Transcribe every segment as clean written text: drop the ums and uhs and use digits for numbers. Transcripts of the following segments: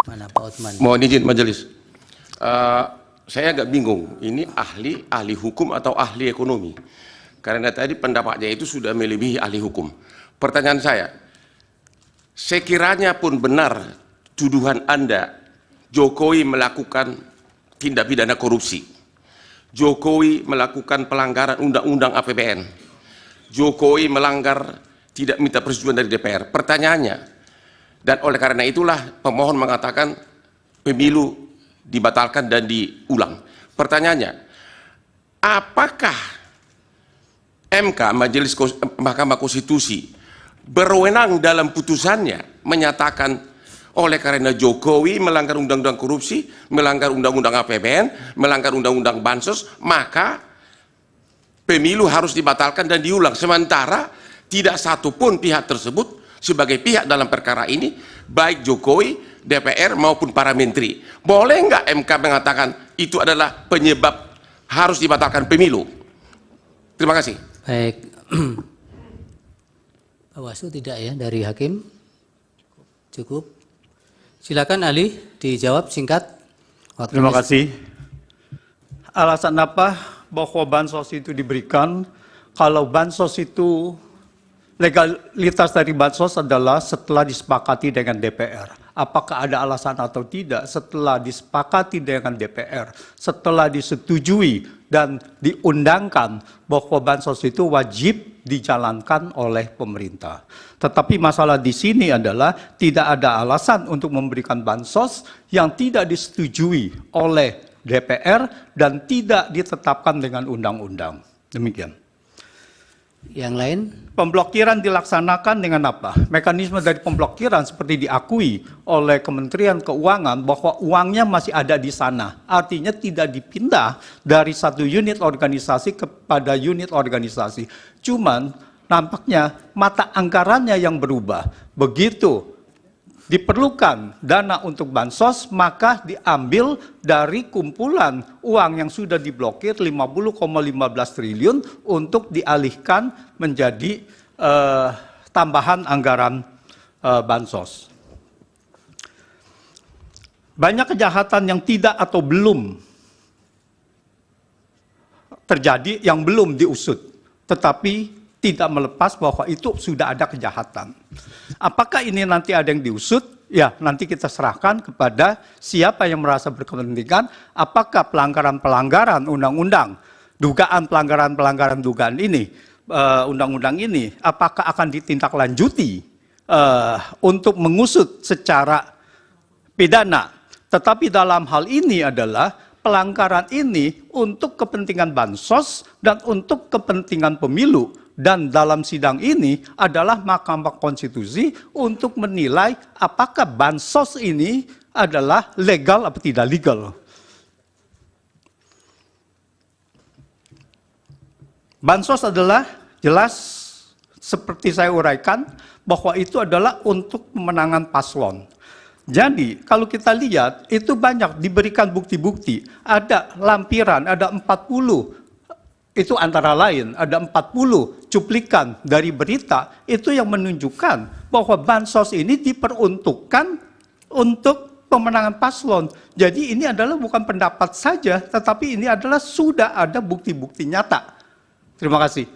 Mana Pak Uthman? Mohon izin majelis. Saya agak bingung, ini ahli hukum atau ahli ekonomi? Karena tadi pendapatnya itu sudah melebihi ahli hukum. Pertanyaan saya, sekiranya pun benar tuduhan Anda, Jokowi melakukan tindak pidana korupsi, Jokowi melakukan pelanggaran undang-undang APBN, Jokowi melanggar tidak minta persetujuan dari DPR. Pertanyaannya, dan oleh karena itulah pemohon mengatakan pemilu dibatalkan dan diulang. Pertanyaannya, apakah MK, Mahkamah Konstitusi, berwenang dalam putusannya menyatakan oleh karena Jokowi melanggar undang-undang korupsi, melanggar undang-undang APBN, melanggar undang-undang bansos, maka pemilu harus dibatalkan dan diulang. Sementara tidak satupun pihak tersebut sebagai pihak dalam perkara ini, baik Jokowi, DPR maupun para menteri. Boleh nggak MK mengatakan itu adalah penyebab harus dibatalkan pemilu? Terima kasih. Baik. Bawaslu tidak ya dari hakim? Cukup. Silakan ahli dijawab singkat. Terima kasih. Alasan apa bahwa bansos itu diberikan? Kalau bansos itu, legalitas dari bansos adalah setelah disepakati dengan DPR. Apakah ada alasan atau tidak? Setelah disepakati dengan DPR, setelah disetujui dan diundangkan bahwa bansos itu wajib dijalankan oleh pemerintah. Tetapi masalah di sini adalah tidak ada alasan untuk memberikan bansos yang tidak disetujui oleh DPR dan tidak ditetapkan dengan undang-undang. Demikian. Yang lain? Pemblokiran dilaksanakan dengan apa? Mekanisme dari pemblokiran seperti diakui oleh Kementerian Keuangan bahwa uangnya masih ada di sana. Artinya tidak dipindah dari satu unit organisasi kepada unit organisasi. Cuman nampaknya mata anggarannya yang berubah. Begitu diperlukan dana untuk bansos, maka diambil dari kumpulan uang yang sudah diblokir 50,15 triliun untuk dialihkan menjadi tambahan anggaran bansos. Banyak kejahatan yang tidak atau belum terjadi, yang belum diusut, tetapi tidak melepas bahwa itu sudah ada kejahatan. Apakah ini nanti ada yang diusut? Ya, nanti kita serahkan kepada siapa yang merasa berkepentingan, apakah pelanggaran-pelanggaran undang-undang, dugaan pelanggaran-pelanggaran dugaan ini, undang-undang ini, apakah akan ditindaklanjuti untuk mengusut secara pidana. Tetapi dalam hal ini adalah pelanggaran ini untuk kepentingan bansos dan untuk kepentingan pemilu. Dan dalam sidang ini adalah Mahkamah Konstitusi untuk menilai apakah bansos ini adalah legal atau tidak legal. Bansos adalah jelas seperti saya uraikan bahwa itu adalah untuk pemenangan paslon. Jadi kalau kita lihat itu banyak diberikan bukti-bukti, ada lampiran, ada 40. Itu antara lain, ada 40 cuplikan dari berita, itu yang menunjukkan bahwa bansos ini diperuntukkan untuk pemenangan paslon. Jadi ini adalah bukan pendapat saja, tetapi ini adalah sudah ada bukti-bukti nyata. Terima kasih.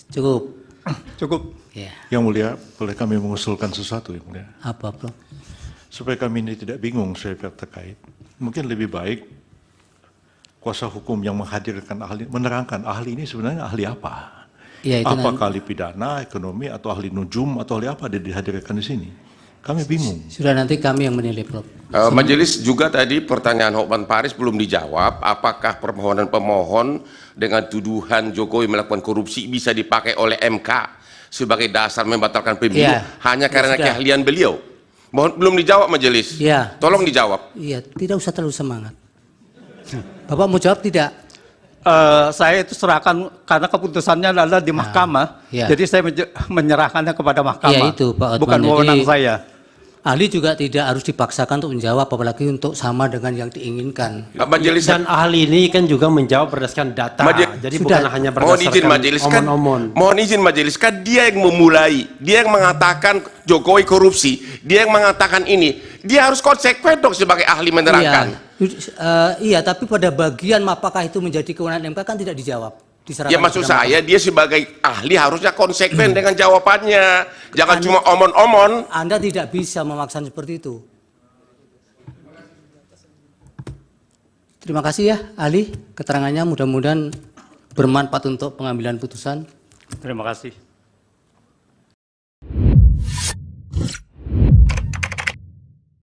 Cukup. Cukup. Ya. Yang Mulia, boleh kami mengusulkan sesuatu, Yang Mulia? Apa, Bro? Supaya kami ini tidak bingung sebagai pihak terkait, mungkin lebih baik kuasa hukum yang menghadirkan ahli, menerangkan ahli ini sebenarnya ahli apa? Ya, itu apakah ahli pidana, ekonomi, atau ahli nujum, atau ahli apa dihadirkan di sini? Kami bingung. Sudah nanti kami yang menilai, Prof. Majelis juga tadi pertanyaan Hokman Paris belum dijawab. Apakah permohonan pemohon dengan tuduhan Jokowi melakukan korupsi bisa dipakai oleh MK sebagai dasar membatalkan pemilu hanya karena keahlian beliau? Mohon belum dijawab majelis. Ya. Tolong dijawab. Iya, tidak usah terlalu semangat. Bapak mau jawab tidak? Saya itu serahkan karena keputusannya adalah di mahkamah, ya. Jadi saya menyerahkannya kepada mahkamah. Ya, itu, Pak Otman. Bukan wewenang saya. ahli juga tidak harus dipaksakan untuk menjawab, apalagi untuk sama dengan yang diinginkan. Majelis Dan ahli ini kan juga menjawab berdasarkan data, jadi sudah. bukan hanya mohon izin berdasarkan majelis kan, omon-omon. mohon izin majelis kan dia yang memulai, dia yang mengatakan Jokowi korupsi, dia yang mengatakan ini, dia harus konsekuen dong sebagai ahli menerangkan. Iya, tapi pada bagian apakah itu menjadi kewenangan MK kan tidak dijawab. Diserahkan Ya maksud kepada saya dia sebagai ahli harusnya konsekuen dengan jawabannya, jangan cuma omon-omon. Anda tidak bisa memaksa seperti itu. Terima kasih ya ahli, keterangannya mudah-mudahan bermanfaat untuk pengambilan putusan. Terima kasih.